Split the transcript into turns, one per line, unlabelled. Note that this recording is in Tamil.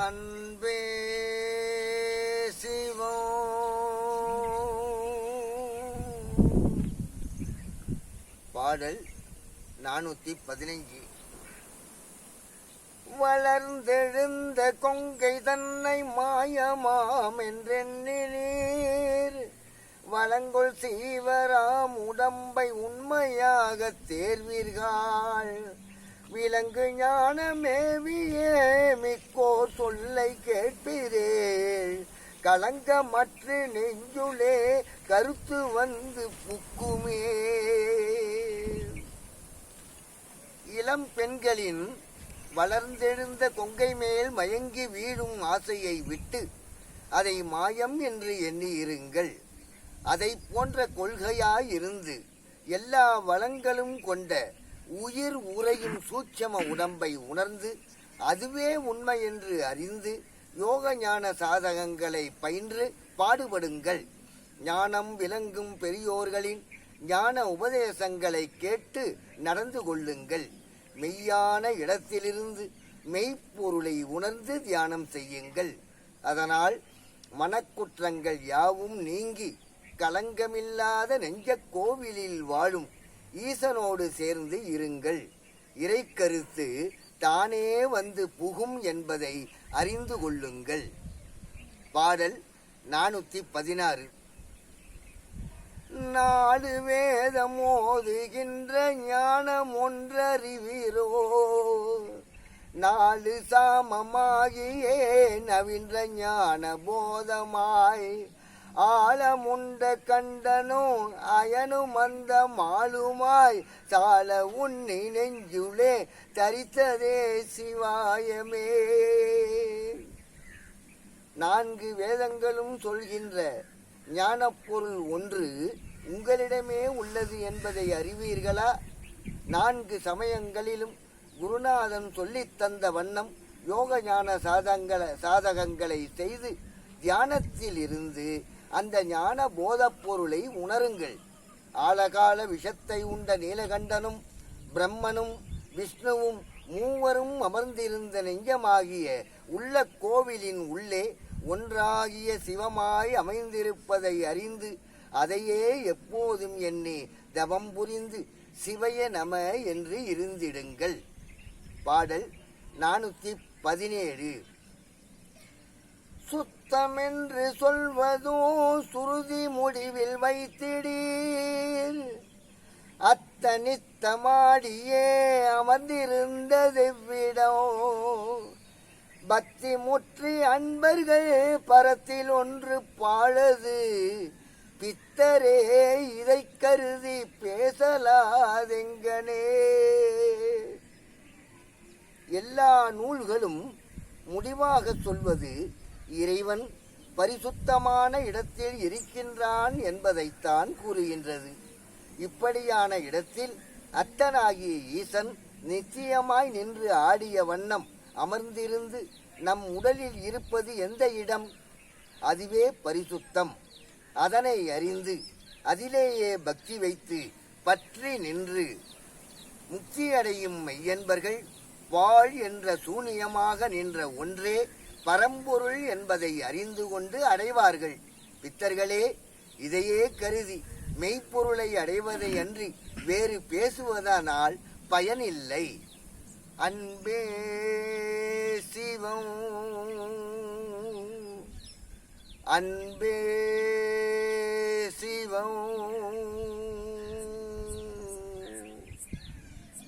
அன்பே சிவம். பாடல் 415. வளர்ந்தெழுந்த கொங்கை தன்னை மாயமாம் என்றெண்ணினீர், வளங்கொள் சீவராம் உடம்பை உண்மையாக தேர்வீர்கள். விலங்கு ஞான மேவியே மிக்கோர் சொல்லை கேட்பீரேல், களங்கமற்ற நெஞ்சுளே கருத்து வந்து புக்குமே. இளம் பெண்களின் வளர்ந்தெழுந்த கொங்கை மேல் மயங்கி வீழும் ஆசையை விட்டு அதை மாயம் என்று எண்ணி இருங்கள். அதை போன்ற கொள்கையாயிருந்து எல்லா வளங்களும் கொண்ட உயிர் உறையும் சூட்சம உடம்பை உணர்ந்து அதுவே உண்மை என்று அறிந்து யோக ஞான சாதகங்களை பயின்று பாடுபடுங்கள். ஞானம் விளங்கும் பெரியோர்களின் ஞான உபதேசங்களை கேட்டு நடந்து கொள்ளுங்கள். மெய்யான இடத்திலிருந்து மெய்ப்பொருளை உணர்ந்து தியானம் செய்யுங்கள். அதனால் மனக்குற்றங்கள் யாவும் நீங்கி கலங்கமில்லாத நெஞ்ச கோவிலில் வாழும் ஈசனோடு சேர்ந்து இருங்கள். இறைக்கருத்து தானே வந்து புகும் என்பதை அறிந்து கொள்ளுங்கள். பாடல் 416. நாலு வேதம் ஓதுகின்ற ஞானம் ஒன்றறிவீரோ, நாலு சாமமாகியே நவின்ற ஞான போதமாய், ஆழமுண்ட கண்டனோ அயனும் அந்த மாலுமாய், சால உன்னி நெஞ்சுளே தரித்ததே சிவாயமே. 4 வேதங்களும் சொல்கின்ற ஞானப்பொருள் ஒன்று உங்களிடமே உள்ளது என்பதை அறிவீர்களா? 4 சமயங்களிலும் குருநாதன் சொல்லித்தந்த வண்ணம் யோக ஞான சாதகங்களை செய்து தியானத்தில் இருந்து அந்த ஞான போதப் பொருளை உணருங்கள். ஆழகால விஷத்தை உண்ட நீலகண்டனும் பிரம்மனும் விஷ்ணுவும் மூவரும் அமர்ந்திருந்த நெஞ்சமாகிய உள்ள கோவிலின் உள்ளே ஒன்றாகிய சிவமாய் அமைந்திருப்பதை அறிந்து அதையே எப்போதும் எண்ணி தவம் புரிந்து சிவய நம என்று இருந்திடுங்கள். பாடல் 417. சுத்தமென்று சொல்வதோ சுருதி முடிவில் வைத்திடீர், அத்தனித்தமாடியே அமர்ந்திருந்ததெவ்விடம், பக்தி முற்றி அன்பர்கள் பரத்தில் ஒன்று பாழது, பித்தரே இதை கருதி பேசலாதெங்கனே. எல்லா நூல்களும் முடிவாக சொல்வது இறைவன் பரிசுத்தமான இடத்தில் இருக்கின்றான் என்பதைத்தான் கூறுகின்றது. இப்படியான இடத்தில் அத்தனாகிய ஈசன் நிச்சயமாய் நின்று ஆடிய வண்ணம் அமர்ந்திருந்து நம் உடலில் இருப்பது எந்த இடம்? அதுவே பரிசுத்தம். அதனை அறிந்து அதிலேயே பக்தி வைத்து பற்றி நின்று முக்தியடையும் மெய்யன்பர்கள் வாழ் என்ற சூனியமாக நின்ற ஒன்றே பரம்பொருள் என்பதை அறிந்து கொண்டு அடைவார்கள். பித்தர்களே, இதையே கருதி மெய்ப்பொருளை அடைவதை அன்றி வேறு பேசுவதனால் பயனில்லை. அன்பே சிவம், அன்பே